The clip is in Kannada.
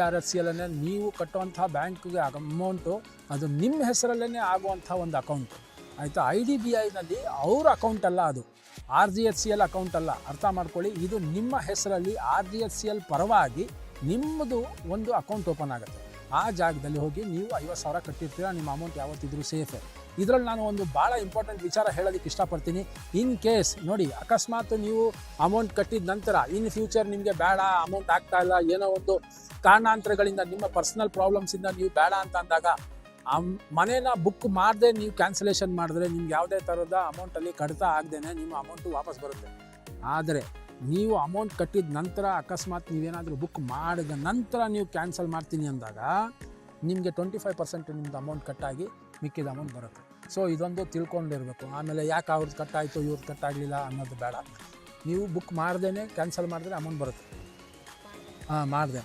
ಆರ್ ಎಸ್ ಸಿ ಅಲ್ಲೇ ನೀವು ಕಟ್ಟುವಂಥ ಬ್ಯಾಂಕ್ಗೆ ಅಮೌಂಟು ಅದು ನಿಮ್ಮ ಹೆಸರಲ್ಲೇ ಆಗುವಂಥ ಒಂದು ಅಕೌಂಟು ಆಯಿತಾ. IDBIನಲ್ಲಿ ಅವ್ರ ಅಕೌಂಟ್ ಅಲ್ಲ, ಅದು RGHCL ಅಕೌಂಟ್ ಅಲ್ಲ, ಅರ್ಥ ಮಾಡ್ಕೊಳ್ಳಿ. ಇದು ನಿಮ್ಮ ಹೆಸರಲ್ಲಿ RGHCL ಪರವಾಗಿ ನಿಮ್ಮದು ಒಂದು ಅಕೌಂಟ್ ಓಪನ್ ಆಗುತ್ತೆ. ಆ ಜಾಗದಲ್ಲಿ ಹೋಗಿ ನೀವು 50,000 ಕಟ್ಟಿರ್ತೀರ, ನಿಮ್ಮ ಅಮೌಂಟ್ ಯಾವತ್ತಿದ್ರೂ ಸೇಫೆ. ಇದರಲ್ಲಿ ನಾನು ಒಂದು ಭಾಳ ಇಂಪಾರ್ಟೆಂಟ್ ವಿಚಾರ ಹೇಳೋದಕ್ಕೆ ಇಷ್ಟಪಡ್ತೀನಿ. ಇನ್ ಕೇಸ್ ನೋಡಿ, ಅಕಸ್ಮಾತ್ ನೀವು ಅಮೌಂಟ್ ಕಟ್ಟಿದ ನಂತರ ಇನ್ ಫ್ಯೂಚರ್ ನಿಮಗೆ ಬೇಡ, ಅಮೌಂಟ್ ಆಗ್ತಾ ಇಲ್ಲ, ಏನೋ ಒಂದು ಕಾರಣಾಂತರಗಳಿಂದ ನಿಮ್ಮ ಪರ್ಸನಲ್ ಪ್ರಾಬ್ಲಮ್ಸಿಂದ ನೀವು ಬೇಡ ಅಂತ ಅಂದಾಗ ಮನೇನ ಬುಕ್ ಮಾಡದೆ ನೀವು ಕ್ಯಾನ್ಸಲೇಷನ್ ಮಾಡಿದ್ರೆ ನಿಮ್ಗೆ ಯಾವುದೇ ಥರದ ಅಮೌಂಟಲ್ಲಿ ಕಡಿತ ಆಗದೇನೆ ನಿಮ್ಮ ಅಮೌಂಟು ವಾಪಸ್ ಬರುತ್ತೆ. ಆದರೆ ನೀವು ಅಮೌಂಟ್ ಕಟ್ಟಿದ ನಂತರ ಅಕಸ್ಮಾತ್ ನೀವೇನಾದರೂ ಬುಕ್ ಮಾಡಿದ ನಂತರ ನೀವು ಕ್ಯಾನ್ಸಲ್ ಮಾಡ್ತೀನಿ ಅಂದಾಗ ನಿಮಗೆ 25% ನಿಮ್ಮದು ಅಮೌಂಟ್ ಕಟ್ಟಾಗಿ ಮಿಕ್ಕಿದ ಅಮೌಂಟ್ ಬರುತ್ತೆ. ಸೊ ಇದೊಂದು ತಿಳ್ಕೊಂಡಿರಬೇಕು. ಆಮೇಲೆ ಯಾಕೆ ಅವ್ರದ್ದು ಕಟ್ಟಾಯಿತು ಇವ್ರದ್ದು ಕಟ್ಟಾಗಲಿಲ್ಲ ಅನ್ನೋದು ಬೇಡ. ನೀವು ಬುಕ್ ಮಾಡ್ದೇ ಕ್ಯಾನ್ಸಲ್ ಮಾಡಿದ್ರೆ ಅಮೌಂಟ್ ಬರುತ್ತೆ. ಮಾಡಿದೆ